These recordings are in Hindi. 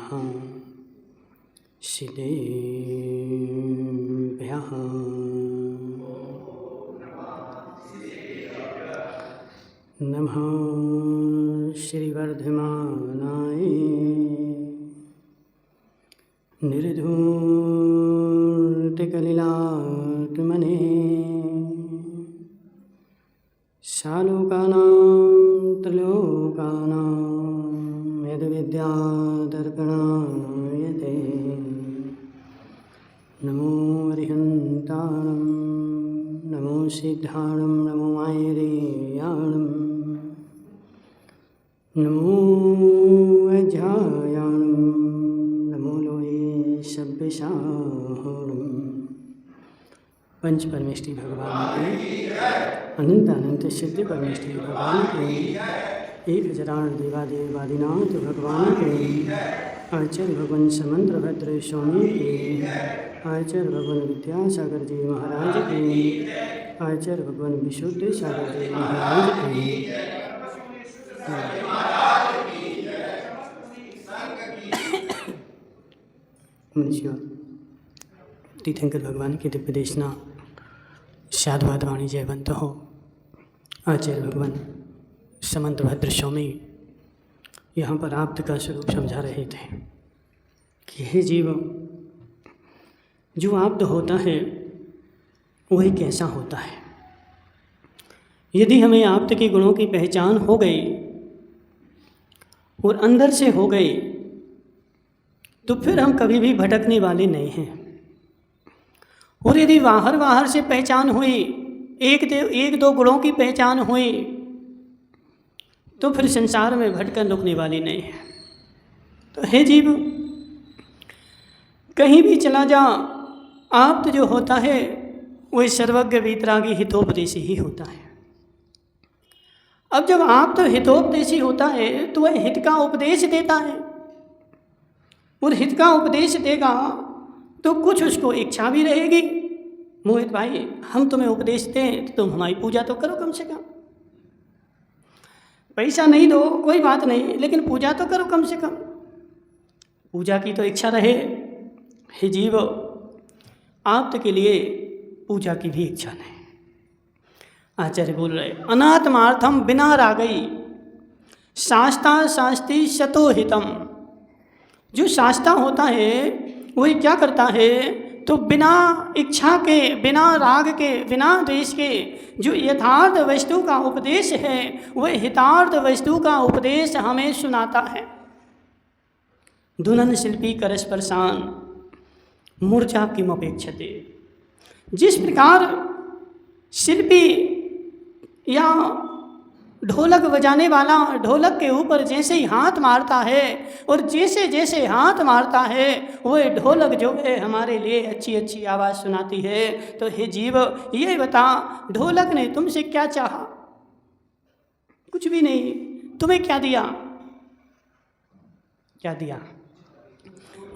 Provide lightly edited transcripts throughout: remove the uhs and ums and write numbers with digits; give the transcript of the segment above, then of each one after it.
नमः शिलेभ्यः नमः श्रीवर्धमानाय निर्धूतकलिलाटमने शालोकानां त्रिलोकानां यद्विद्यादर्पणाय ते नमो अरिहन्ताणं नमो सिद्धाणं नमो आयरेयाणं नमो अध्यायाणं नमो लोये सभ्यसाहणं। पंच परमेष्टि भगवान के अनंत अनंत सिद्ध परमेष्टि भगवान के 1000 देवादेवादिनाथ भगवान के आचार्य भगवान समंत्रभद्र स्वामी के आचार्य भगवान विद्यासागर जी महाराज के आचार्य भगवान विशुद्ध सागर जी महाराज के मनुष्य तीर्थंकर भगवान की दिव्य देशना साधुवाद वाणी जयवंत हो। आचार्य भगवान समंत्रभद्र स्वामी यहाँ पर आप्त का स्वरूप समझा रहे थे कि हे जीव, जो आप्त होता है वही कैसा होता है। यदि हमें आप्त के गुणों की पहचान हो गई और अंदर से हो गई तो फिर हम कभी भी भटकने वाले नहीं हैं। और यदि बाहर से पहचान हुई, एक दो गुणों की पहचान हुई, तो फिर संसार में भटकर रुकने वाली नहीं है। तो हे जीव, कहीं भी चला जा, आप्त जो होता है वह सर्वज्ञ वीतरागी हितोपदेशी ही होता है। अब जब आप्त हितोपदेशी होता है तो वह हित का उपदेश देता है, और हित का उपदेश देगा तो कुछ उसको इच्छा भी रहेगी। मोहित भाई, हम तुम्हें उपदेश दें तो तुम हमारी पूजा तो करो, कम से कम पैसा नहीं दो कोई बात नहीं, लेकिन पूजा तो करो, कम से कम पूजा की तो इच्छा रहे। हे जीव, आप्त के लिए पूजा की भी इच्छा नहीं। आचार्य बोल रहे, अनात्मार्थम बिना रागई शास्ता शास्ति शतो हितम। जो शास्ता होता है वही क्या करता है, तो बिना इच्छा के, बिना राग के, बिना द्वेष के जो यथार्थ वस्तु का उपदेश है वह हितार्थ वस्तु का उपदेश हमें सुनाता है। दुनन शिल्पी करस्पर्शान मूर्छा किमपेक्षते। जिस प्रकार शिल्पी या ढोलक बजाने वाला ढोलक के ऊपर जैसे ही हाथ मारता है और जैसे जैसे हाथ मारता है वह ढोलक जो है हमारे लिए अच्छी अच्छी आवाज़ सुनाती है। तो हे जीव, ये बता, ढोलक ने तुमसे क्या चाहा? कुछ भी नहीं। तुम्हें क्या दिया? क्या दिया?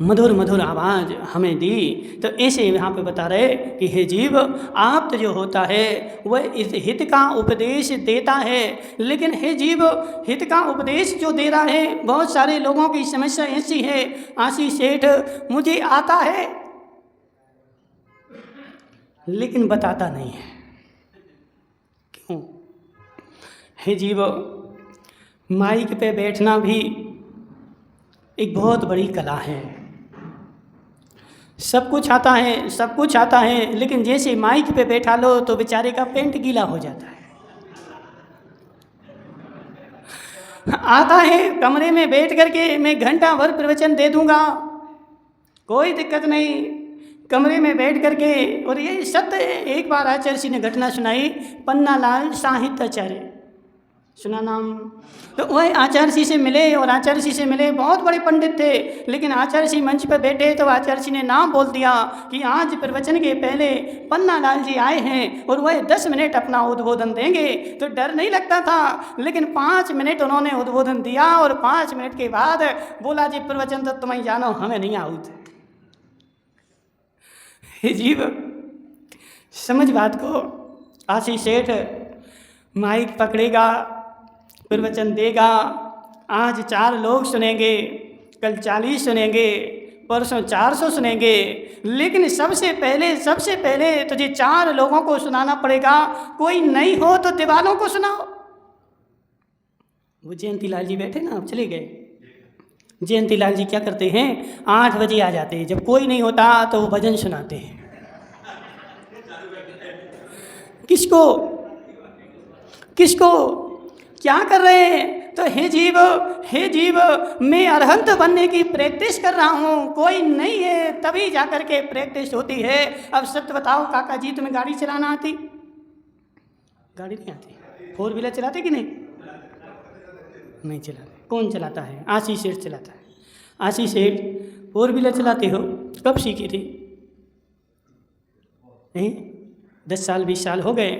मधुर मधुर आवाज़ हमें दी। तो ऐसे यहाँ पे बता रहे कि हे जीव, आप्त जो होता है वह इस हित का उपदेश देता है। लेकिन हे जीव, हित का उपदेश जो दे रहा है, बहुत सारे लोगों की समस्या ऐसी है, आशीष सेठ मुझे आता है लेकिन बताता नहीं है। क्यों? हे जीव, माइक पे बैठना भी एक बहुत बड़ी कला है। सब कुछ आता है, सब कुछ आता है, लेकिन जैसे माइक पे बैठा लो तो बेचारे का पेंट गीला हो जाता है। आता है, कमरे में बैठ करके मैं घंटा भर प्रवचन दे दूंगा, कोई दिक्कत नहीं, कमरे में बैठ करके। और ये सत्य है। एक बार आचार्य जी ने घटना सुनाई, पन्नालाल साहित्याचार्य, सुना नाम? तो वह आचार्य जी से मिले, और आचार्य जी से मिले, बहुत बड़े पंडित थे, लेकिन आचार्य जी मंच पर बैठे तो आचार्य जी ने नाम बोल दिया कि आज प्रवचन के पहले पन्नालाल जी आए हैं और वह 10 मिनट अपना उद्बोधन देंगे। तो डर नहीं लगता था, लेकिन 5 मिनट उन्होंने उद्बोधन दिया और 5 मिनट के बाद बोला, जी प्रवचन तो तुम्हें जानो, हमें नहीं आउत। जीव, समझ बात को। आशीष सेठ माइक पकड़ेगा, प्रवचन देगा, आज 4 लोग सुनेंगे, कल 40 सुनेंगे, परसों 400 सुनेंगे, लेकिन सबसे पहले तुझे 4 लोगों को सुनाना पड़ेगा। कोई नहीं हो तो दीवानों को सुनाओ। वो जयंती लाल जी बैठे ना, अब चले गए। जयंती लाल जी क्या करते हैं, 8 बजे आ जाते हैं, जब कोई नहीं होता तो वो भजन सुनाते हैं। किसको क्या कर रहे हैं? तो हे जीव मैं अरहंत बनने की प्रैक्टिस कर रहा हूँ, कोई नहीं है तभी जा कर के प्रैक्टिस होती है। अब सत्य बताओ काका जी, तुम्हें गाड़ी चलाना आती? गाड़ी नहीं आती? 4 व्हीलर चलाते कि नहीं चलाते? कौन चलाता है? आशीष सेठ चलाता है। आशीष सेठ 4 व्हीलर चलाते हो, कब सीखी थी? नहीं 10 साल 20 साल हो गए।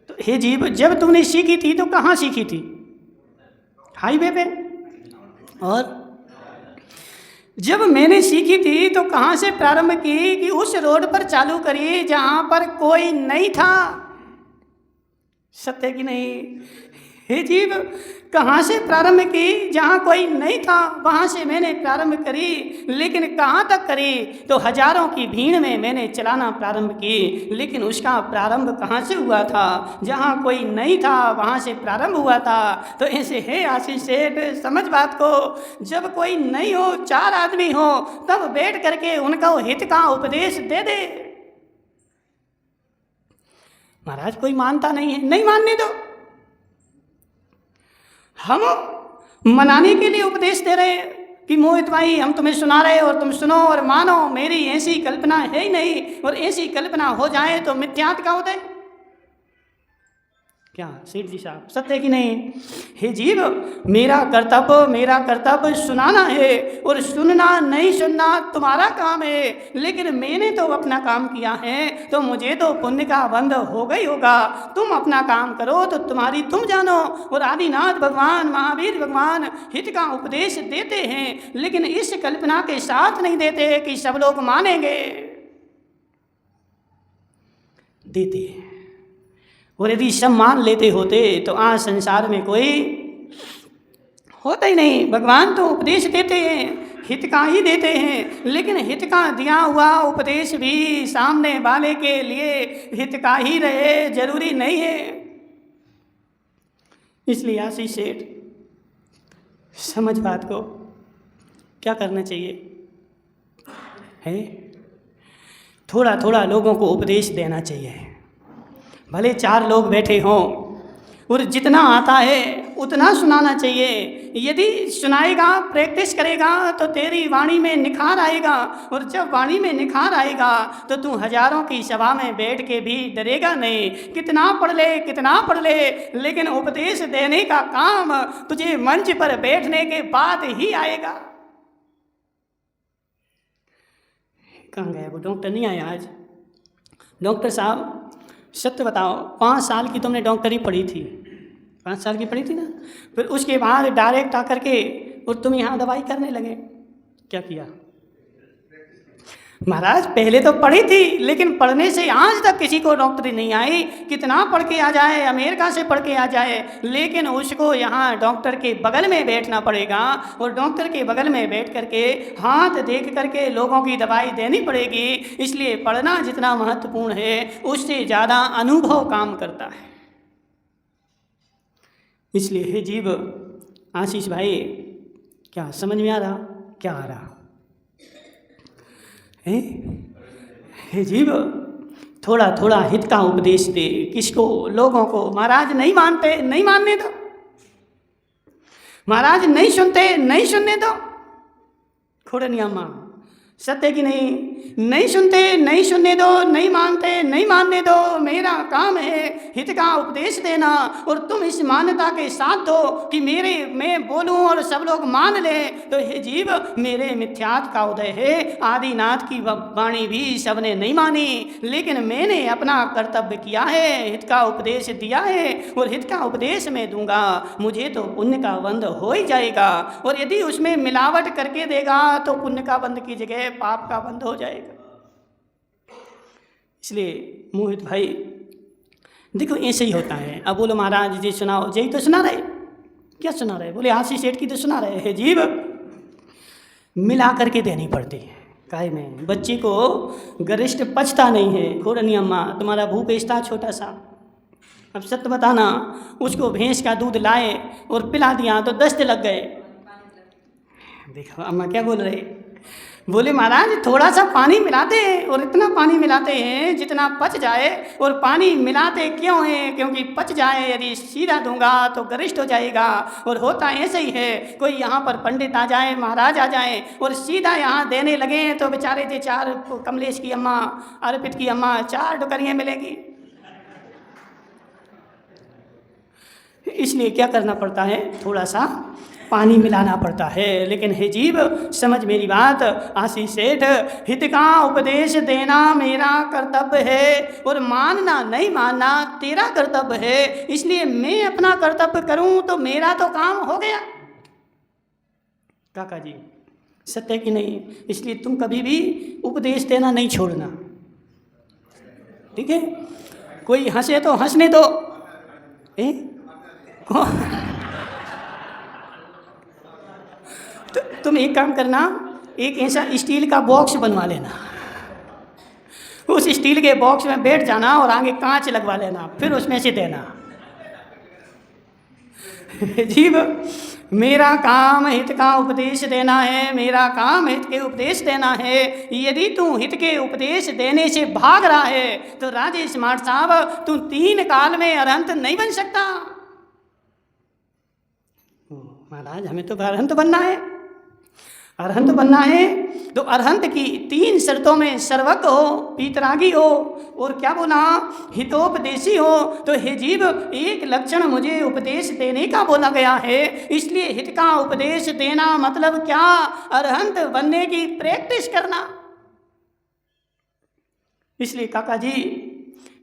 तो हे जीव, जब तुमने सीखी थी तो कहाँ सीखी थी? हाईवे पे। और जब मैंने सीखी थी तो कहाँ से प्रारंभ की? कि उस रोड पर चालू करी जहाँ पर कोई नहीं था। सत्य कि नहीं? हे जीव, कहाँ से प्रारंभ की? जहाँ कोई नहीं था वहाँ से मैंने प्रारंभ करी, लेकिन कहाँ तक करी? तो हजारों की भीड़ में मैंने चलाना प्रारंभ की, लेकिन उसका प्रारंभ कहाँ से हुआ था? जहाँ कोई नहीं था वहाँ से प्रारंभ हुआ था। तो ऐसे है आशीष सेठ, समझ बात को। जब कोई नहीं हो, 4 आदमी हो, तब बैठ करके उनको हित का उपदेश दे दे। महाराज कोई मानता नहीं है, नहीं मानने दो। हम मनाने के लिए उपदेश दे रहे हैं कि मोहित भाई हम तुम्हें सुना रहे और तुम सुनो और मानो। मेरी ऐसी कल्पना है ही नहीं, और ऐसी कल्पना हो जाए तो मिथ्यात्व का होता है क्या? सेठ जी साहब, सत्य कि नहीं? हे जीव, मेरा कर्तव्य सुनाना है, और सुनना नहीं सुनना तुम्हारा काम है, लेकिन मैंने तो अपना काम किया है, तो मुझे तो पुण्य का बंध होगा ही होगा। तुम अपना काम करो तो तुम्हारी तुम जानो। और आदिनाथ भगवान, महावीर भगवान हित का उपदेश देते हैं, लेकिन इस कल्पना के साथ नहीं देते कि सब लोग मानेंगे। देते हैं, और यदि सब मान लेते होते तो आज संसार में कोई होता ही नहीं। भगवान तो उपदेश देते हैं, हित का ही देते हैं, लेकिन हित का दिया हुआ उपदेश भी सामने वाले के लिए हित का ही रहे, जरूरी नहीं है। इसलिए आशीष सेठ, समझ बात को। क्या करना चाहिए है? थोड़ा थोड़ा लोगों को उपदेश देना चाहिए। भले 4 लोग बैठे हों, और जितना आता है उतना सुनाना चाहिए। यदि सुनाएगा, प्रैक्टिस करेगा, तो तेरी वाणी में निखार आएगा, और जब वाणी में निखार आएगा तो तू हजारों की सभा में बैठ के भी डरेगा नहीं। कितना पढ़ ले, लेकिन उपदेश देने का काम तुझे मंच पर बैठने के बाद ही आएगा। कहाँ गया वो डॉक्टर? नहीं आया आज। डॉक्टर साहब सत्य बताओ, 5 साल की तुमने डॉक्टरी पढ़ी थी, 5 साल की पढ़ी थी ना? फिर उसके बाद डायरेक्ट आकर के और तुम यहाँ दवाई करने लगे। क्या किया? महाराज पहले तो पढ़ी थी, लेकिन पढ़ने से आज तक किसी को डॉक्टरी नहीं आई। कितना पढ़ के आ जाए, अमेरिका से पढ़ के आ जाए, लेकिन उसको यहाँ डॉक्टर के बगल में बैठना पड़ेगा, और डॉक्टर के बगल में बैठ करके हाथ देख करके लोगों की दवाई देनी पड़ेगी। इसलिए पढ़ना जितना महत्वपूर्ण है, उससे ज़्यादा अनुभव काम करता है। इसलिए हे जीव, आशीष भाई, क्या समझ में आ रहा? क्या आ रहा है? हे जीव, थोड़ा थोड़ा हित का उपदेश दे। किसको? लोगों को। महाराज नहीं मानते, नहीं मानने दो। महाराज नहीं सुनते, नहीं सुनने दो। खोड़नियामा, सत्य कि नहीं? नहीं सुनते, नहीं सुनने दो, नहीं मानते, नहीं मानने दो। मेरा काम है हित का उपदेश देना, और तुम इस मान्यता के साथ दो कि मैं बोलूं और सब लोग मान लें। तो हे जीव, मेरे मिथ्यात्व का उदय है। आदिनाथ की वाणी भी सबने नहीं मानी, लेकिन मैंने अपना कर्तव्य किया है, हित का उपदेश दिया है, और हित का उपदेश मैं दूंगा। मुझे तो पुण्य का बंध हो ही जाएगा, और यदि उसमें मिलावट करके देगा तो पुण्य का बंध की जगह पाप का बंध हो जाएगा। इसलिए मोहित भाई देखो, ऐसे ही होता है। अब बोलो महाराज जी सुनाओ, यही तो सुना रहे। क्या सुना रहे? बोले आशीष सेठ की तो सुना रहे हैं। जीव, मिला करके देनी पड़ती है। काहे में बच्चे को गरिष्ठ पचता नहीं है। खोरनी अम्मा तुम्हारा भूपेश था छोटा सा, अब सत्य बताना, उसको भैंस का दूध लाए और पिला दिया तो दस्त लग गए। देखो अम्मा क्या बोल रहे, बोले महाराज थोड़ा सा पानी मिलाते हैं और इतना पानी मिलाते हैं जितना पच जाए, और पानी मिलाते क्यों हैं, क्योंकि पच जाए, यदि सीधा दूंगा तो गरिष्ठ हो जाएगा। और होता ऐसे ही है, कोई यहाँ पर पंडित आ जाए, महाराज आ जाए और सीधा यहाँ देने लगे तो बेचारे थे 4 कमलेश की अम्मा, अर्पित की अम्मा 4 डुकरियाँ मिलेंगी। इसलिए क्या करना पड़ता है, थोड़ा सा पानी मिलाना पड़ता है। लेकिन हे जीव समझ मेरी बात, आशीष सेठ, हित का उपदेश देना मेरा कर्तव्य है और मानना नहीं मानना तेरा कर्तव्य है। इसलिए मैं अपना कर्तव्य करूं तो मेरा तो काम हो गया। काका जी सत्य कि नहीं? इसलिए तुम कभी भी उपदेश देना नहीं छोड़ना, ठीक है? कोई हंसे तो हंसने दो। तो तुम एक काम करना, एक ऐसा स्टील का बॉक्स बनवा लेना, उस स्टील के बॉक्स में बैठ जाना और आगे कांच लगवा लेना, फिर उसमें से देना। जीव मेरा काम हित का उपदेश देना है, मेरा काम हित के उपदेश देना है। यदि तू हित के उपदेश देने से भाग रहा है तो राजेश स्मार्ट साहब तू 3 काल में अरहंत नहीं बन सकता। महाराज हमें तो अरहंत बनना है, अरहंत बनना है तो अरहंत की 3 शर्तों में सर्वज्ञ हो, पीतरागी हो और क्या बोला, हितोपदेशी हो। तो हे जीव एक लक्षण मुझे उपदेश देने का बोला गया है, इसलिए हित का उपदेश देना मतलब क्या, अरहंत बनने की प्रैक्टिस करना। इसलिए काका जी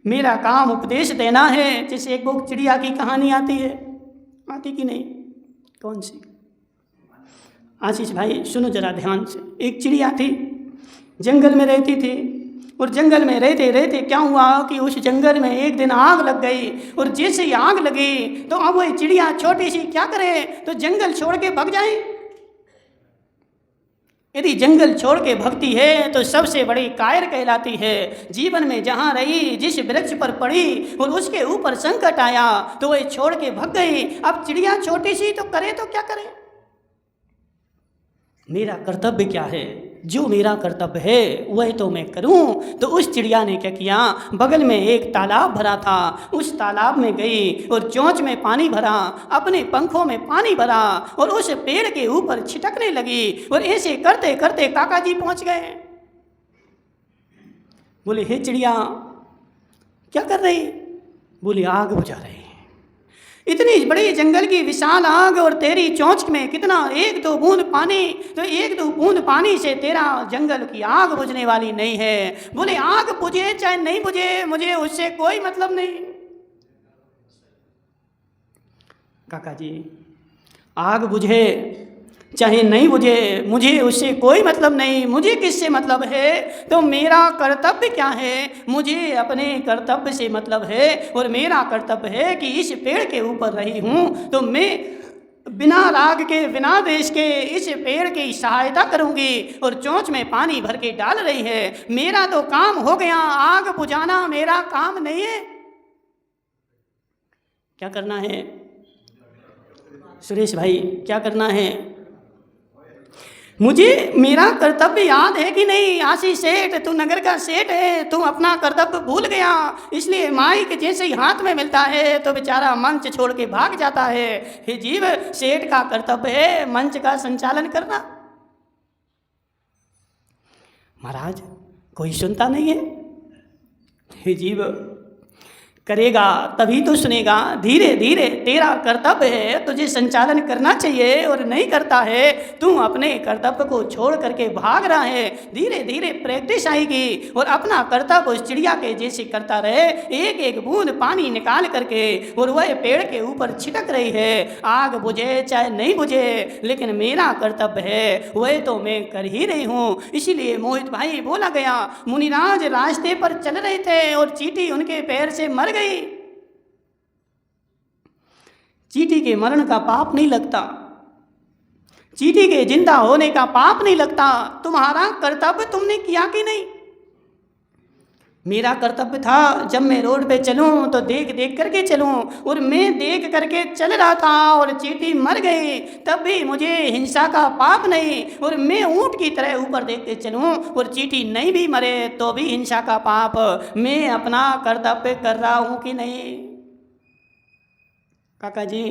मेरा काम उपदेश देना है। जैसे एक बुक चिड़िया की कहानी आती है, आती कि नहीं? कौन सी? आशीष भाई सुनो जरा ध्यान से। एक चिड़िया थी, जंगल में रहती थी और जंगल में रहते रहते क्या हुआ कि उस जंगल में एक दिन आग लग गई, और जैसे ही आग लगी तो अब वह चिड़िया छोटी सी क्या करे, तो जंगल छोड़ के भाग जाए। यदि जंगल छोड़ के भगती है तो सबसे बड़ी कायर कहलाती है। जीवन में जहाँ रही, जिस वृक्ष पर पड़ी और उसके ऊपर संकट आया तो वह छोड़ के भग गई। अब चिड़िया छोटी सी तो करे तो क्या करे? मेरा कर्तव्य क्या है? जो मेरा कर्तव्य है वह तो मैं करूं। तो उस चिड़िया ने क्या किया, बगल में एक तालाब भरा था, उस तालाब में गई और चोंच में पानी भरा, अपने पंखों में पानी भरा और उस पेड़ के ऊपर छिटकने लगी। और ऐसे करते करते काका जी पहुंच गए। बोले हे चिड़िया क्या कर रही? बोली आग बुझा रही। इतनी बड़ी जंगल की विशाल आग और तेरी चोंच में कितना 1-2 बूंद पानी, तो 1-2 बूंद पानी से तेरा जंगल की आग बुझने वाली नहीं है। बोले आग बुझे चाहे नहीं बुझे मुझे उससे कोई मतलब नहीं। काका जी आग बुझे चाहे नहीं बुझे मुझे उससे कोई मतलब नहीं। मुझे किससे मतलब है? तो मेरा कर्तव्य क्या है? मुझे अपने कर्तव्य से मतलब है। और मेरा कर्तव्य है कि इस पेड़ के ऊपर रही हूँ तो मैं बिना राग के बिना देश के इस पेड़ की सहायता करूँगी। और चोंच में पानी भर के डाल रही है, मेरा तो काम हो गया। आग बुझाना मेरा काम नहीं है। क्या करना है सुरेश भाई, क्या करना है? मुझे मेरा कर्तव्य याद है कि नहीं? आशीष सेठ तू नगर का सेठ है, तू अपना कर्तव्य भूल गया। इसलिए माइक जैसे ही हाथ में मिलता है तो बेचारा मंच छोड़ के भाग जाता है। हे जीव सेठ का कर्तव्य है मंच का संचालन करना। महाराज कोई सुनता नहीं है। हे जीव करेगा तभी तो सुनेगा। धीरे धीरे तेरा कर्तव्य है, तुझे संचालन करना चाहिए और नहीं करता है। तू अपने कर्तव्य को छोड़ करके भाग रहा है। धीरे धीरे प्रैक्टिस आएगी और अपना कर्तव्य उस चिड़िया के जैसे करता रहे। एक एक बूंद पानी निकाल करके और वह पेड़ के ऊपर छिटक रही है। आग बुझे चाहे नहीं बुझे, लेकिन मेरा कर्तव्य है वह तो मैं कर ही रही हूँ। इसीलिए मोहित भाई बोला गया, मुनिराज रास्ते पर चल रहे थे और चींटी उनके पैर से मर गई। चींटी के मरण का पाप नहीं लगता, चींटी के जिंदा होने का पाप नहीं लगता। तुम्हारा कर्तव्य तुमने किया कि नहीं? मेरा कर्तव्य था जब मैं रोड पे चलूं तो देख देख करके चलूं, और मैं देख करके चल रहा था और चींटी मर गई, तब भी मुझे हिंसा का पाप नहीं। और मैं ऊंट की तरह ऊपर देख के चलूं और चींटी नहीं भी मरे तो भी हिंसा का पाप। मैं अपना कर्तव्य कर रहा हूं कि नहीं? काका जी,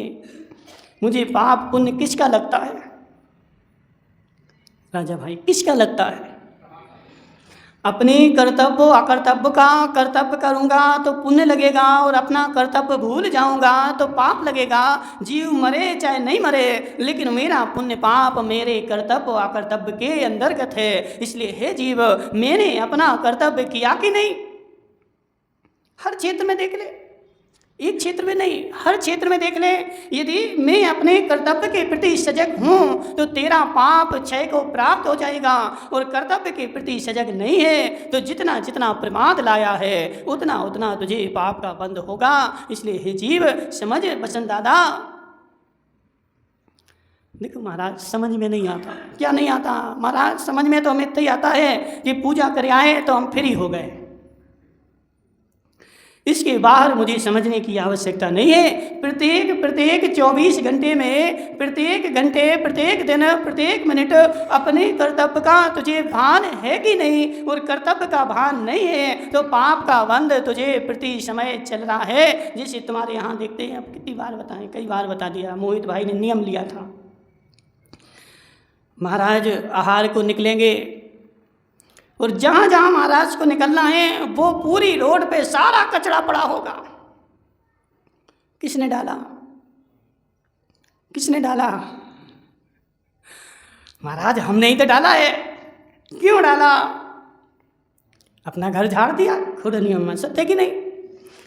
मुझे पाप पुण्य किसका लगता है? राजा भाई, किसका लगता है? अपने कर्तव्य अकर्तव्य का कर्तव्य करूँगा तो पुण्य लगेगा, और अपना कर्तव्य भूल जाऊँगा तो पाप लगेगा। जीव मरे चाहे नहीं मरे, लेकिन मेरा पुण्य पाप मेरे कर्तव्य अकर्तव्य के अंतर्गत है। इसलिए हे जीव, मैंने अपना कर्तव्य किया कि नहीं? हर क्षेत्र में देख ले, एक क्षेत्र में नहीं, हर क्षेत्र में देख ले। यदि मैं अपने कर्तव्य के प्रति सजग हूँ तो तेरा पाप क्षय को प्राप्त हो जाएगा, और कर्तव्य के प्रति सजग नहीं है तो जितना जितना प्रमाद लाया है उतना उतना तुझे पाप का बंध होगा। इसलिए हे जीव, समझ बसंत दादा। देखो महाराज, समझ में नहीं आता। क्या नहीं आता महाराज? समझ में तो हमें इतना ही आता है कि पूजा कर आए तो हम फ्री हो गए। इसके बाहर मुझे समझने की आवश्यकता नहीं है। प्रत्येक 24 घंटे में, प्रत्येक घंटे, प्रत्येक दिन, प्रत्येक मिनट अपने कर्तव्य का तुझे भान है कि नहीं? और कर्तव्य का भान नहीं है तो पाप का बंध तुझे प्रति समय चल रहा है। जैसे तुम्हारे यहाँ देखते हैं, अब कितनी बार बताएं, कई बार बता दिया। मोहित भाई ने नियम लिया था, महाराज आहार को निकलेंगे और जहाँ जहाँ महाराज को निकलना है वो पूरी रोड पे सारा कचरा पड़ा होगा। किसने डाला? किसने डाला? महाराज, हमने ही तो डाला है। क्यों डाला? अपना घर झाड़ दिया, खुद नियम सत्य कि नहीं?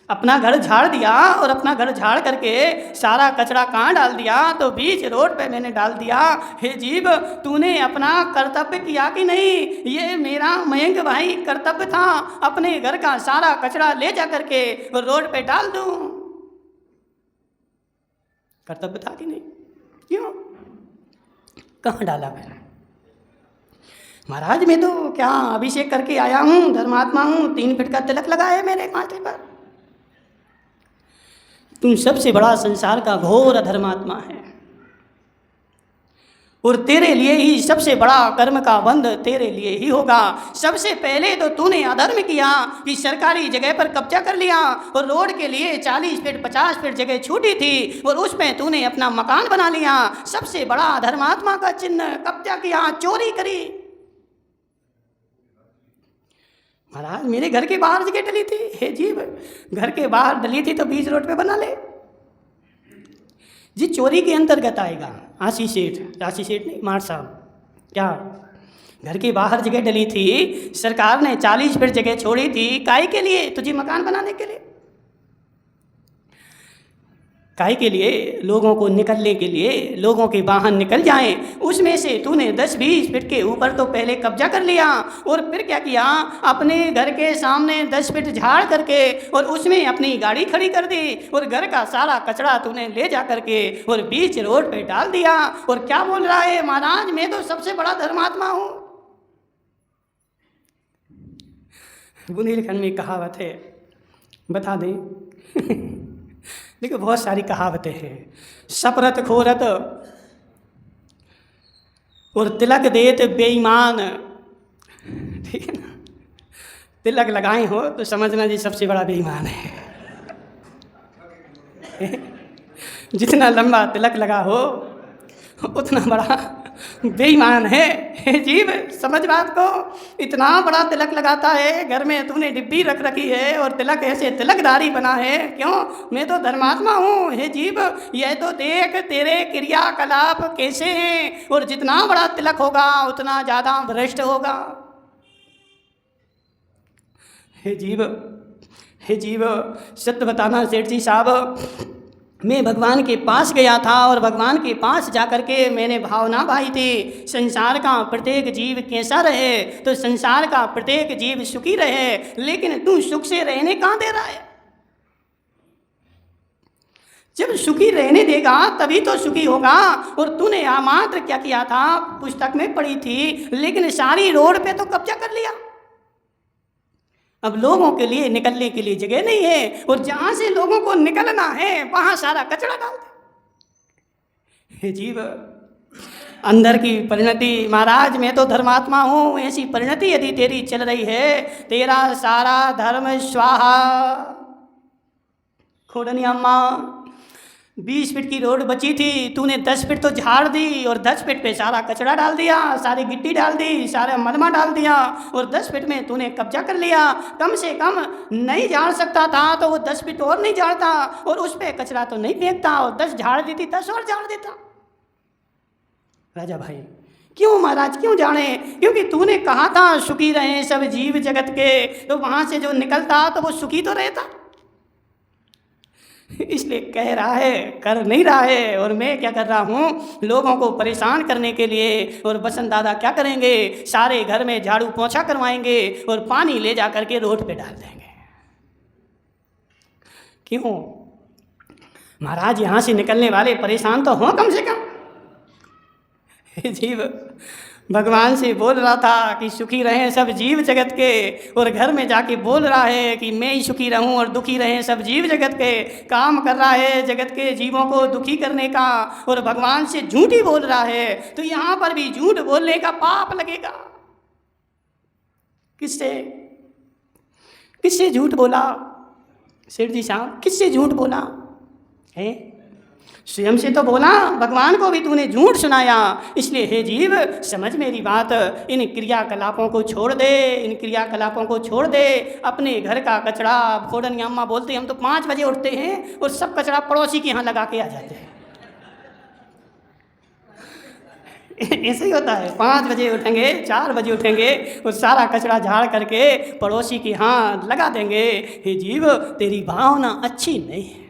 अपना घर झाड़ दिया, और अपना घर झाड़ करके सारा कचरा कहाँ डाल दिया? तो बीच रोड पे मैंने डाल दिया। हे जीव, तूने अपना कर्तव्य किया कि नहीं? ये मेरा मयंक भाई कर्तव्य था, अपने घर का सारा कचरा ले जा करके रोड पे डाल दूं। कर्तव्य था कि नहीं? क्यों? कहाँ डाला मैंने? महाराज, मैं तो क्या अभिषेक करके आया हूँ, धर्मात्मा हूँ, 3 फीट का तिलक लगा है मेरे माथे पर। तुम सबसे बड़ा संसार का घोर अधर्मात्मा है, और तेरे लिए ही सबसे बड़ा कर्म का बंध तेरे लिए ही होगा। सबसे पहले तो तूने अधर्म किया कि सरकारी जगह पर कब्जा कर लिया, और रोड के लिए 40 फीट 50 फीट जगह छूटी थी और उसमें तूने अपना मकान बना लिया। सबसे बड़ा अधर्मात्मा का चिन्ह, कब्जा किया, चोरी करी। महाराज, मेरे घर के बाहर जगह डली थी। हे जीव, घर के बाहर डली थी तो बीच रोड पे बना ले। जी, चोरी के अंतर्गत आएगा। आशीष सेठ नहीं, मार साहब, क्या घर के बाहर जगह डली थी, सरकार ने 40 फीट जगह छोड़ी थी, काहे के लिए? तुझे मकान बनाने के लिए। काहे के लिए? लोगों को निकलने के लिए, लोगों के वाहन निकल जाएं। उसमें से तूने 10-20 फीट के ऊपर तो पहले कब्जा कर लिया, और फिर क्या किया? अपने घर के सामने 10 फीट झाड़ करके और उसमें अपनी गाड़ी खड़ी कर दी, और घर का सारा कचरा तूने ले जा करके और बीच रोड पे डाल दिया। और क्या बोल रहा है? महाराज, मैं तो सबसे बड़ा धर्मात्मा हूँ। बुंदेलखंड में कहावत है, बता दें। देखो, बहुत सारी कहावतें हैं। सपरत खोरत और तिलक देत बेईमान, ठीक है ना? तिलक लगाए हो तो समझना जी सबसे बड़ा बेईमान है। जितना लंबा तिलक लगा हो उतना बड़ा बेईमान है। हे जीव, समझ बात को। इतना बड़ा तिलक लगाता है, घर में तूने डिब्बी रख रखी है और तिलक ऐसे तिलकदारी बना है। क्यों? मैं तो धर्मात्मा हूँ। हे जीव, यह तो देख तेरे क्रियाकलाप कैसे हैं, और जितना बड़ा तिलक होगा उतना ज़्यादा भ्रष्ट होगा। हे जीव, हे जीव, सत्य बताना सेठ जी साहब, मैं भगवान के पास गया था, और भगवान के पास जाकर के मैंने भावना भाई थी, संसार का प्रत्येक जीव कैसा रहे, तो संसार का प्रत्येक जीव सुखी रहे। लेकिन तू सुख से रहने कहाँ दे रहा है? जब सुखी रहने देगा तभी तो सुखी होगा। और तूने यहाँ मात्र क्या किया था, पुस्तक में पढ़ी थी, लेकिन सारी रोड पे तो कब्जा कर लिया। अब लोगों के लिए निकलने के लिए जगह नहीं है, और जहां से लोगों को निकलना है वहां सारा कचरा डाल दे। जीव अंदर की परिणति, महाराज मैं तो धर्मात्मा हूं, ऐसी परिणति यदि तेरी चल रही है, तेरा सारा धर्म स्वाहा। खोडनी अम्मा 20 फीट की रोड बची थी, तूने 10 फीट तो झाड़ दी, और 10 फीट पे सारा कचरा डाल दिया, सारी गिट्टी डाल दी, सारा मलमा डाल दिया, और 10 फीट में तूने कब्जा कर लिया। कम से कम नहीं झाड़ सकता था तो वो 10 फीट और नहीं झाड़ता, और उस पर कचरा तो नहीं फेंकता, और 10 झाड़ देती, 10 और झाड़ देता। राजा भाई क्यों महाराज, क्यों जाने? क्योंकि तूने कहा था सुखी रहे सब जीव जगत के, तो वहां से जो निकलता तो वो सुखी तो रहता। इसलिए कह रहा है, कर नहीं रहा है। और मैं क्या कर रहा हूँ, लोगों को परेशान करने के लिए। और बसंत दादा क्या करेंगे, सारे घर में झाड़ू पोंछा करवाएंगे और पानी ले जा करके रोड पे डाल देंगे। क्यों महाराज, यहाँ से निकलने वाले परेशान तो हों कम से कम। जीव भगवान से बोल रहा था कि सुखी रहें सब जीव जगत के, और घर में जाके बोल रहा है कि मैं ही सुखी रहूं और दुखी रहें सब जीव जगत के। काम कर रहा है जगत के जीवों को दुखी करने का, और भगवान से झूठ ही बोल रहा है। तो यहाँ पर भी झूठ बोलने का पाप लगेगा। किससे किससे झूठ बोला सेठ जी साहब, किससे झूठ बोला है? स्वयं से तो बोला, भगवान को भी तूने झूठ सुनाया। इसलिए हे जीव समझ मेरी बात, इन क्रियाकलापों को छोड़ दे, इन क्रियाकलापों को छोड़ दे। अपने घर का कचरा, खोडनी अम्मा बोलते हम तो 5 बजे उठते हैं और सब कचरा पड़ोसी के यहाँ लगा के आ जाते हैं। ऐसे ही होता है, 5 बजे उठेंगे, 4 बजे उठेंगे और सारा कचरा झाड़ करके पड़ोसी के यहाँ लगा देंगे। हे जीव तेरी भावना अच्छी नहीं है,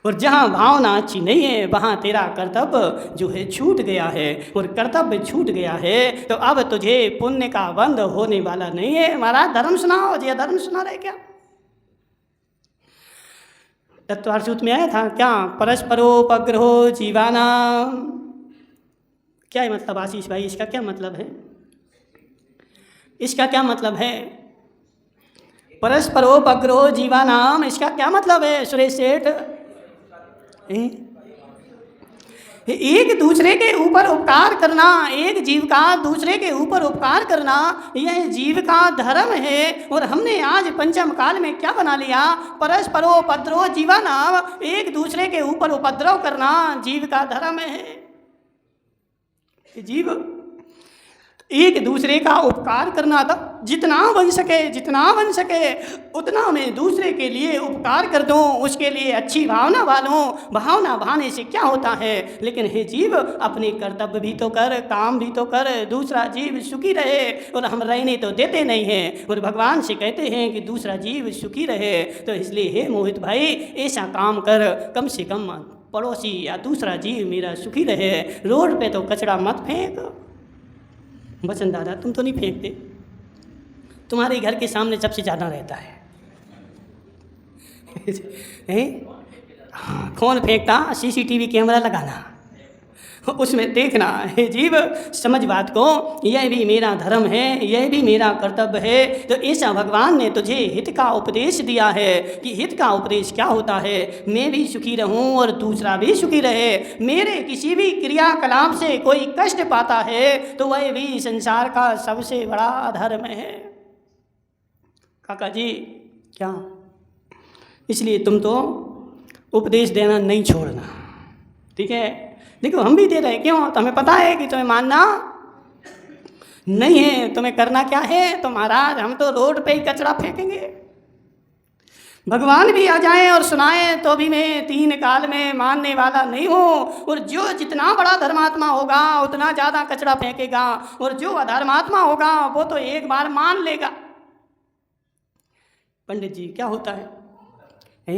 और जहाँ भावना अच्छी नहीं है वहाँ तेरा कर्तव्य जो है छूट गया है। और कर्तव्य छूट गया है तो अब तुझे पुण्य का बंध होने वाला नहीं है। महाराज धर्म सुनाओ जी, धर्म सुना रहे क्या? तत्वार्थ में आया था क्या, परस्परोपग्रहो जीवाना। क्या है मतलब आशीष भाई, इसका क्या मतलब है? इसका क्या मतलब है परस्परोपग्रहो जीवानाम, इसका क्या मतलब है सुरेश सेठ? एक दूसरे के ऊपर उपकार करना, एक जीव का दूसरे के ऊपर उपकार करना, यह जीव का धर्म है। और हमने आज पंचम काल में क्या बना लिया, परस्परोपद्रव जीवानाम, एक दूसरे के ऊपर उपद्रव करना जीव का धर्म है। जीव एक दूसरे का उपकार करना था, जितना बन सके उतना मैं दूसरे के लिए उपकार कर दूं, उसके लिए अच्छी भावना वालों। भावना बहाने से क्या होता है? लेकिन हे जीव अपने कर्तव्य भी तो कर, काम भी तो कर, दूसरा जीव सुखी रहे। और हम रहने तो देते नहीं हैं, और भगवान से कहते हैं कि दूसरा जीव सुखी रहे। तो इसलिए हे मोहित भाई ऐसा काम कर, कम से कम पड़ोसी या दूसरा जीव मेरा सुखी रहे। रोड पे तो कचरा मत फेंक। बचन दादा तुम तो नहीं फेंकते, तुम्हारे घर के सामने सबसे ज़्यादा रहता है। हाँ, कौन फेंकता? CCTV कैमरा लगाना, उसमें देखना। हे जीव समझ बात को, यह भी मेरा धर्म है, यह भी मेरा कर्तव्य है। तो ऐसा भगवान ने तुझे हित का उपदेश दिया है कि हित का उपदेश क्या होता है, मैं भी सुखी रहूं और दूसरा भी सुखी रहे। मेरे किसी भी क्रियाकलाप से कोई कष्ट पाता है तो वह भी संसार का सबसे बड़ा धर्म है। काका जी क्या, इसलिए तुम तो उपदेश देना नहीं छोड़ना, ठीक है? देखो हम भी दे रहे, क्यों? तो हमें पता है कि तुम्हें मानना नहीं है, तुम्हें करना क्या है? तो महाराज हम तो रोड पे ही कचरा फेंकेंगे। भगवान भी आ जाएं और सुनाएं तो भी मैं 3 काल में मानने वाला नहीं हूँ। और जो जितना बड़ा धर्मात्मा होगा उतना ज़्यादा कचरा फेंकेगा, और जो अधर्मात्मा होगा वो तो एक बार मान लेगा। पंडित जी क्या होता है?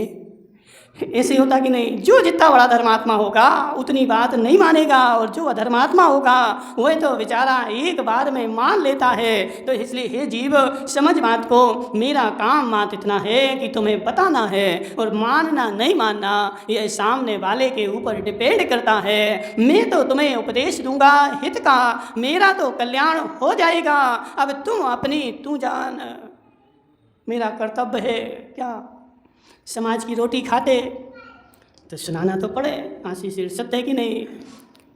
ऐसे होता कि नहीं, जो जितना बड़ा धर्मात्मा होगा उतनी बात नहीं मानेगा, और जो अधर्मात्मा होगा वह तो बेचारा एक बार में मान लेता है। तो इसलिए हे जीव, समझ बात को, मेरा काम मात्र इतना है कि तुम्हें बताना है, और मानना नहीं मानना यह सामने वाले के ऊपर डिपेंड करता है। मैं तो तुम्हें उपदेश दूंगा हित का, मेरा तो कल्याण हो जाएगा, अब तू जान। मेरा कर्तव्य है क्या? समाज की रोटी खाते तो सुनाना तो पड़े, आशीष सत्य है कि नहीं?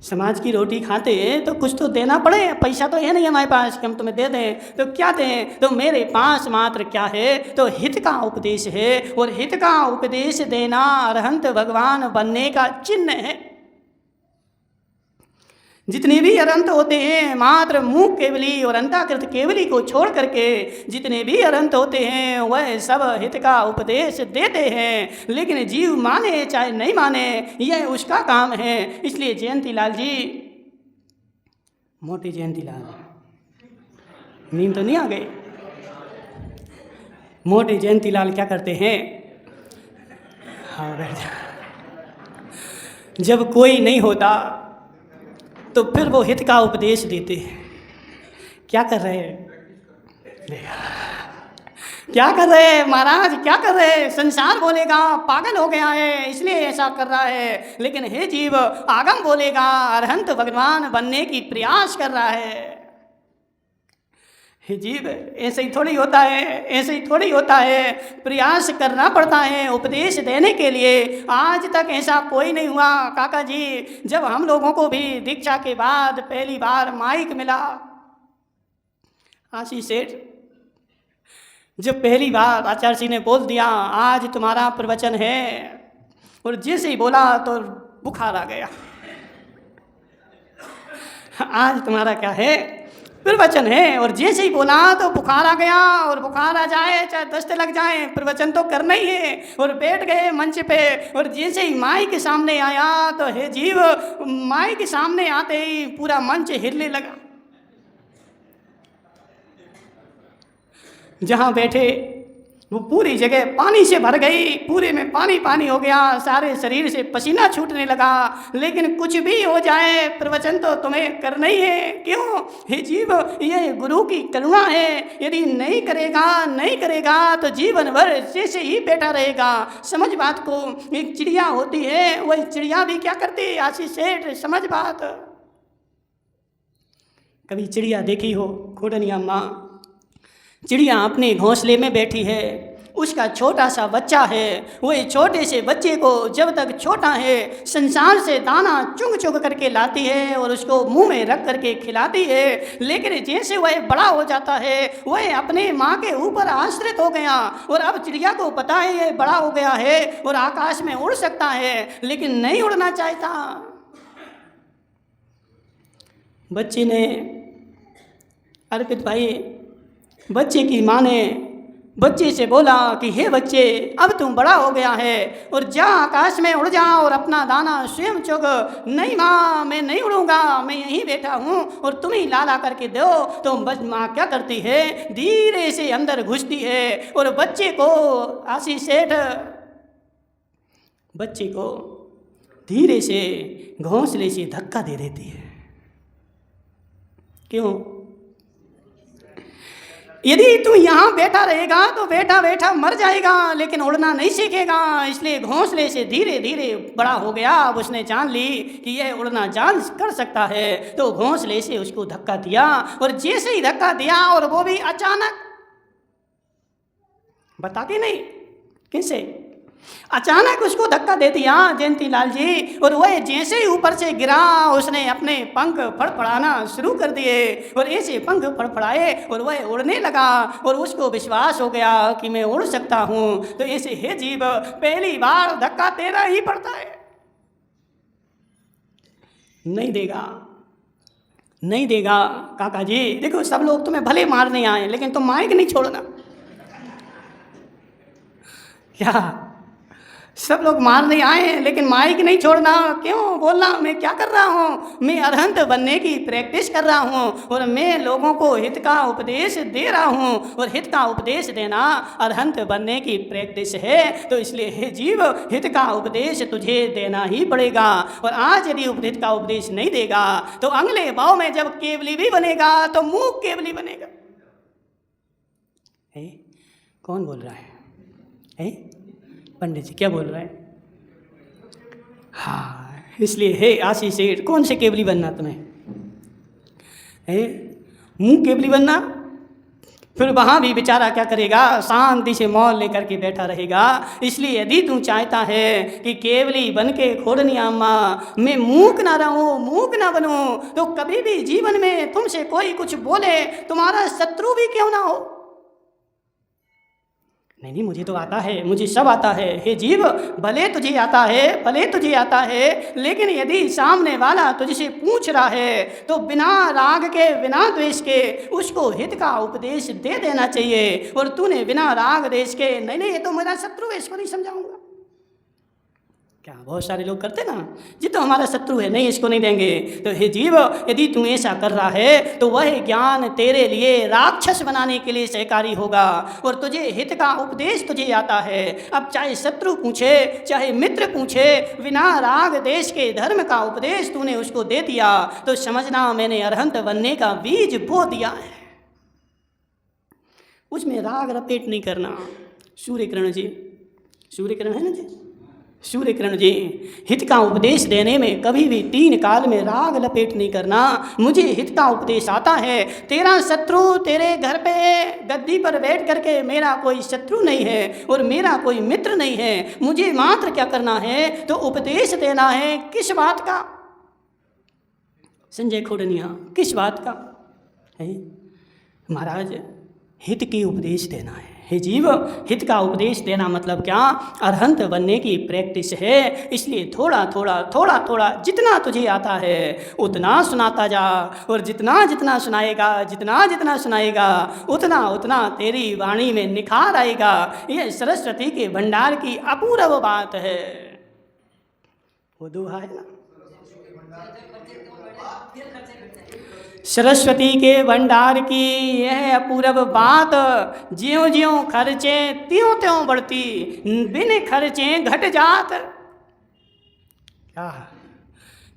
समाज की रोटी खाते तो कुछ तो देना पड़े, पैसा तो है नहीं हमारे पास कि हम तुम्हें दे दें, तो क्या दें? तो मेरे पास मात्र क्या है? तो हित का उपदेश है, और हित का उपदेश देना अरहंत भगवान बनने का चिन्ह है। जितने भी अरहंत होते हैं मात्र मुख केवली और अंताकृत केवली को छोड़ करके जितने भी अरहंत होते हैं वह सब हित का उपदेश देते हैं, लेकिन जीव माने चाहे नहीं माने यह उसका काम है। इसलिए जयंतीलाल जी, मोटे जयंतीलाल, नींद तो नहीं आ गई? मोटे जयंतीलाल क्या करते हैं? हाँ बैठ जा। जब कोई नहीं होता तो फिर वो हित का उपदेश देते हैं। क्या कर रहे हैं? क्या कर रहे हैं महाराज, क्या कर रहे हैं? संसार बोलेगा पागल हो गया है इसलिए ऐसा कर रहा है, लेकिन हे जीव, आगम बोलेगा अरहंत भगवान बनने की प्रयास कर रहा है। हे जीव, ऐसे ही थोड़ी होता है, ऐसे ही थोड़ी होता है, प्रयास करना पड़ता है उपदेश देने के लिए। आज तक ऐसा कोई नहीं हुआ काका जी। जब हम लोगों को भी दीक्षा के बाद पहली बार माइक मिला, आशीष सेठ, जब पहली बार आचार्य जी ने बोल दिया आज तुम्हारा प्रवचन है, और जैसे ही बोला तो बुखार आ गया। आज तुम्हारा क्या है? प्रवचन है। और जैसे ही बोला तो बुखार आ गया, और बुखार आ जाए चाहे दस्त लग जाए, प्रवचन तो करना ही है। और बैठ गए मंच पे, और जैसे ही माई के सामने आया तो हे जीव, माई के सामने आते ही पूरा मंच हिलने लगा। जहाँ बैठे वो पूरी जगह पानी से भर गई, पूरे में पानी पानी हो गया, सारे शरीर से पसीना छूटने लगा। लेकिन कुछ भी हो जाए प्रवचन तो तुम्हें करना ही है। क्यों? हे जीव, ये गुरु की करुणा है। यदि नहीं करेगा तो जीवन भर जैसे ही बैठा रहेगा। समझ बात को, एक चिड़िया होती है, वही चिड़िया भी क्या करती है आशीष सेठ, समझ बात। कभी चिड़िया देखी हो? खोडनिया माँ चिड़िया अपने घोंसले में बैठी है, उसका छोटा सा बच्चा है। वह छोटे से बच्चे को जब तक छोटा है संसार से दाना चुग चुग करके लाती है और उसको मुंह में रख करके खिलाती है। लेकिन जैसे वह बड़ा हो जाता है वह अपने माँ के ऊपर आश्रित हो गया, और अब चिड़िया को पता है यह बड़ा हो गया है और आकाश में उड़ सकता है, लेकिन नहीं उड़ना चाहता। बच्चे ने, अर्पित भाई, बच्चे की माँ ने बच्चे से बोला कि हे बच्चे, अब तुम बड़ा हो गया है और जा आकाश में उड़ जा और अपना दाना स्वयं चुग। नहीं माँ, मैं नहीं उड़ूंगा, मैं यहीं बैठा हूँ और तुम ही ला करके दो। तो माँ क्या करती है, धीरे से अंदर घुसती है और बच्चे को, आशीष सेठ, बच्चे को धीरे से घोंसले से धक्का दे देती है। क्यों? यदि तू यहाँ बैठा रहेगा तो बैठा बैठा मर जाएगा, लेकिन उड़ना नहीं सीखेगा। इसलिए घोंसले से धीरे धीरे बड़ा हो गया। अब उसने जान ली कि यह उड़ना जान कर सकता है, तो घोंसले से उसको धक्का दिया। और जैसे ही धक्का दिया, और वो भी अचानक, बताते नहीं कैसे, अचानक उसको धक्का दे दिया जयंतीलाल जी। और वह जैसे ही ऊपर से गिरा उसने अपने पंख फड़फड़ाना शुरू कर दिए, और ऐसे पंख फड़फड़ाए और वह उड़ने लगा। और उसको विश्वास हो गया कि मैं उड़ सकता हूँ। तो ऐसे हे जीव, पहली बार धक्का देना ही पड़ता है। नहीं देगा, नहीं देगा काका जी। देखो, सब लोग तुम्हें भले मारने आए, लेकिन तुम माइक नहीं छोड़ना। क्या सब लोग मारने आए लेकिन माइक नहीं छोड़ना। क्यों बोलना मैं क्या कर रहा हूँ? मैं अरहंत बनने की प्रैक्टिस कर रहा हूँ और मैं लोगों को हित का उपदेश दे रहा हूँ, और हित का उपदेश देना अरहंत बनने की प्रैक्टिस है। तो इसलिए हे जीव, हित का उपदेश तुझे देना ही पड़ेगा। और आज यदि हित का उपदेश नहीं देगा तो अगले भाव में जब केवली भी बनेगा तो मूक केवली बनेगा। कौन बोल रहा है? पंडित जी क्या बोल रहे हैं? हाँ, इसलिए हे आशीष सेठ, कौन से केवली बनना तुम्हें? मुंह केवली बनना? फिर वहाँ भी बेचारा क्या करेगा? शांति से मौन लेकर के बैठा रहेगा। इसलिए यदि तू चाहता है कि केवली बन के खोड़नी अम्मा मैं मूक ना रहूं, मूक ना बनूं, तो कभी भी जीवन में तुमसे कोई कुछ बोले, तुम्हारा शत्रु भी क्यों ना हो। नहीं, मुझे तो आता है, मुझे सब आता है। हे जीव, भले तुझे आता है, भले तुझे आता है, लेकिन यदि सामने वाला तुझसे पूछ रहा है तो बिना राग के, बिना द्वेष के उसको हित का उपदेश दे देना चाहिए। और तूने बिना राग द्वेष के नहीं ये तो मेरा शत्रु है, इसको नहीं समझाऊंगा। क्या बहुत सारे लोग करते ना, जी तो हमारा शत्रु है, नहीं इसको नहीं देंगे। तो हे जीव, यदि तू ऐसा कर रहा है तो वह ज्ञान तेरे लिए राक्षस बनाने के लिए सहकारी होगा। और तुझे हित का उपदेश तुझे आता है। अब चाहे शत्रु पूछे, चाहे मित्र पूछे, बिना राग देश के धर्म का उपदेश तूने उसको दे दिया तो समझना मैंने अरहंत बनने का बीज बो दिया है। उसमें राग रपेट नहीं करना। सूर्यकिरण जी, सूर्यकिरण है ना जी, सूर्यकिरण जी, हित का उपदेश देने में कभी भी 3 काल में राग लपेट नहीं करना। मुझे हित का उपदेश आता है। तेरा शत्रु तेरे घर पे गद्दी पर बैठ करके मेरा कोई शत्रु नहीं है और मेरा कोई मित्र नहीं है। मुझे मात्र क्या करना है तो उपदेश देना है। किस बात का संजय खोड़निया, किस बात का है महाराज? हित की उपदेश देना है। हे जीव, हित का उपदेश देना मतलब क्या? अरहंत बनने की प्रैक्टिस है। इसलिए थोड़ा थोड़ा थोड़ा थोड़ा जितना तुझे आता है उतना सुनाता जा। और जितना जितना सुनाएगा, जितना जितना सुनाएगा उतना उतना तेरी वाणी में निखार आएगा। यह सरस्वती के भंडार की अपूर्व बात है। वो दोहा है ना, सरस्वती के भंडार की यह अपूर्व बात, ज्यों ज्यों खर्चे त्यों त्यों बढ़ती, बिन खर्चे घट जात। क्या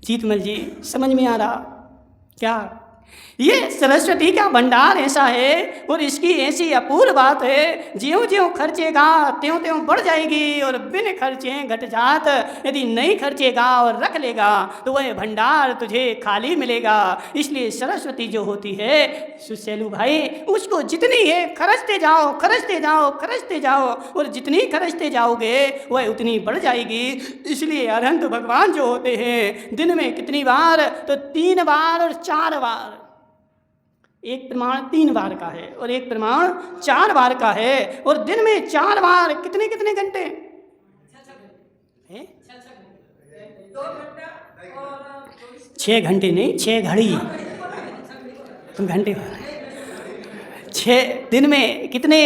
जीतमल जी समझ में आ रहा? क्या ये सरस्वती का भंडार ऐसा है और इसकी ऐसी अपूर्व बात है, ज्यों ज्यों खर्चेगा त्यों त्यों बढ़ जाएगी और बिन खर्चे घट जात। यदि नहीं खर्चेगा और रख लेगा तो वह भंडार तुझे खाली मिलेगा। इसलिए सरस्वती जो होती है सुशैलू भाई, उसको जितनी है खर्चते जाओ, खर्चते जाओ, खर्चते जाओ, और जितनी खर्चते जाओगे वह उतनी बढ़ जाएगी। इसलिए अरहंत भगवान जो होते हैं दिन में कितनी बार तो 3 बार और 4 बार, एक प्रमाण 3 बार का है और एक प्रमाण 4 बार का है। और दिन में 4 बार कितने कितने घंटे? 6 घंटे नहीं, 6 घड़ी। तुम घंटे 6 दिन में कितने?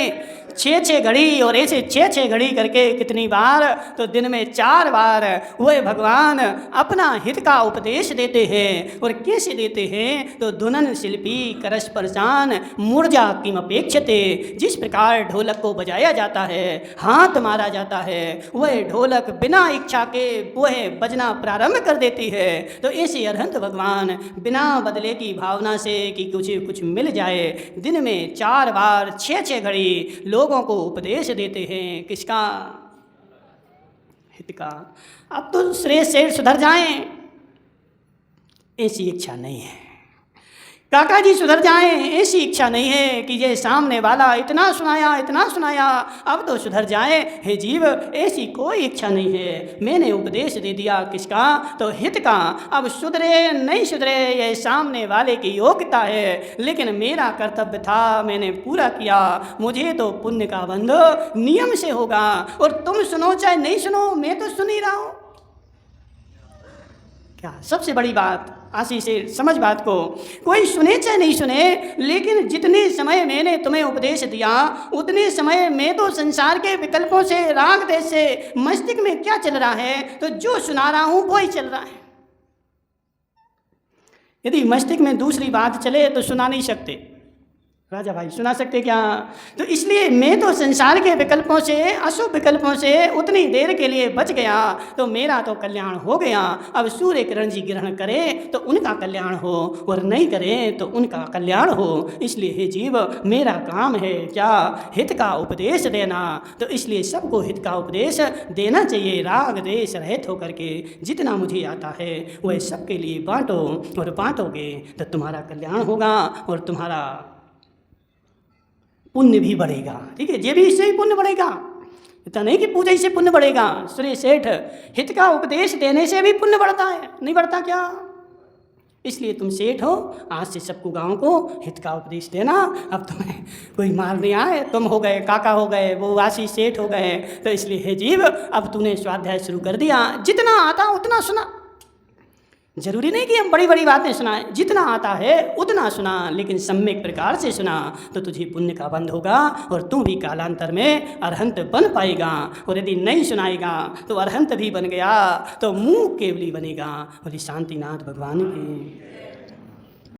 6 घड़ी। और ऐसे 6 घड़ी करके कितनी बार तो दिन में 4 बार वह भगवान अपना हित का उपदेश देते हैं। और कैसे देते हैं तो धुनन शिल्पी करस परसान मूर्जा किम अपेक्षते। जिस प्रकार ढोलक को बजाया जाता है, हाथ मारा जाता है, वह ढोलक बिना इच्छा के वह बजना प्रारंभ कर देती है। तो ऐसे अरहंत भगवान बिना बदले की भावना से कि कुछ मिल जाए दिन में 4 बार 6 घड़ी लोगों को उपदेश देते हैं। किसका? हित का। अब तो श्रेष्ठ सेठ सुधर जाएं, ऐसी इच्छा नहीं है। काका जी सुधर जाएं, ऐसी इच्छा नहीं है कि ये सामने वाला इतना सुनाया इतना सुनाया अब तो सुधर जाए। हे जीव, ऐसी कोई इच्छा नहीं है। मैंने उपदेश दे दिया किसका तो हित का। अब सुधरे नहीं सुधरे ये सामने वाले की योग्यता है, लेकिन मेरा कर्तव्य था, मैंने पूरा किया। मुझे तो पुण्य का बंध नियम से होगा। और तुम सुनो चाहे नहीं सुनो, मैं तो सुन ही रहा हूँ। क्या सबसे बड़ी बात आशीष से समझ बात को, कोई सुने चाहे नहीं सुने, लेकिन जितने समय मैंने तुम्हें उपदेश दिया उतने समय में तो संसार के विकल्पों से, राग देश से मस्तिष्क में क्या चल रहा है, तो जो सुना रहा हूं वो ही चल रहा है। यदि मस्तिष्क में दूसरी बात चले तो सुना नहीं सकते। राजा भाई सुना सकते क्या? तो इसलिए मैं तो संसार के विकल्पों से, अशुभ विकल्पों से उतनी देर के लिए बच गया तो मेरा तो कल्याण हो गया। अब सूर्य किरण जी ग्रहण करे तो उनका कल्याण हो, और नहीं करे तो उनका कल्याण हो। इसलिए हे जीव, मेरा काम है क्या? हित का उपदेश देना। तो इसलिए सबको हित का उपदेश देना चाहिए, राग देश रहित होकर के। जितना मुझे आता है वह सबके लिए बांटो, और बांटोगे तो तुम्हारा कल्याण होगा और तुम्हारा पुण्य भी बढ़ेगा। ठीक है, ये भी इससे ही पुण्य बढ़ेगा। इतना नहीं कि पूजा से पुण्य बढ़ेगा। श्री सेठ, हित का उपदेश देने से भी पुण्य बढ़ता है, नहीं बढ़ता क्या? इसलिए तुम सेठ हो, आज से सबको गांव को हित का उपदेश देना। अब तुम्हें कोई मारने आए, तुम हो गए काका, हो गए वो वासी सेठ हो गए। तो इसलिए हे जीव, अब तूने स्वाध्याय शुरू कर दिया, जितना आता उतना सुना। जरूरी नहीं कि हम बड़ी बड़ी बातें सुनाएं, जितना आता है उतना सुना, लेकिन सम्यक प्रकार से सुना तो तुझे पुण्य का बंध होगा और तू भी कालांतर में अरहंत बन पाएगा। और यदि नहीं सुनाएगा तो अरहंत भी बन गया तो मुँह केवली बनेगा। बोली शांतिनाथ भगवान की।